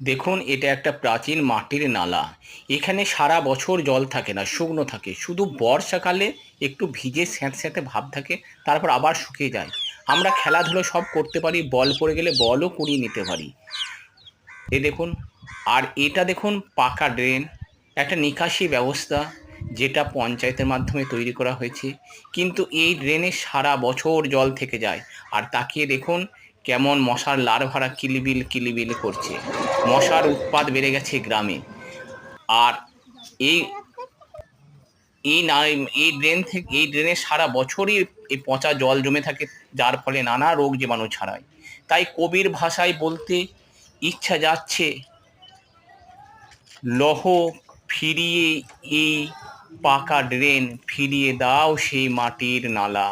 দেখুন, এটা একটা প্রাচীন মাটির নালা। এখানে সারা বছর জল থাকে না, শুকনো থাকে। শুধু বর্ষাকালে একটু ভিজে স্যাঁতস্যাঁতে ভাব থাকে, তারপর আবার শুকিয়ে যায়। আমরা খেলাধুলো সব করতে পারি, বল পড়ে গেলে বলও কুড়িয়ে নিতে পারি। এ দেখুন, আর এটা দেখুন পাকা ড্রেন, একটা নিকাশি ব্যবস্থা যেটা পঞ্চায়েতের মাধ্যমে তৈরি করা হয়েছে। কিন্তু এই ড্রেনে সারা বছর জল থেকে যায়। আর তাকিয়ে দেখুন কেমন মশার লার্ভারা কিলবিল কিলবিল করছে। মশার উৎপাত বেড়ে গেছে গ্রামে। আর এই এই না এই ড্রেন থেকে এই ড্রেনে সারা বছরই এই পচা জল জমে থাকে, যার ফলে নানা রোগ জীবাণু ছড়ায়। তাই কবির ভাষায় বলতে ইচ্ছা যাচ্ছে, লহ ফিরিয়ে এই পাকা ড্রেন, ফিরিয়ে দাও সেই মাটির নালা।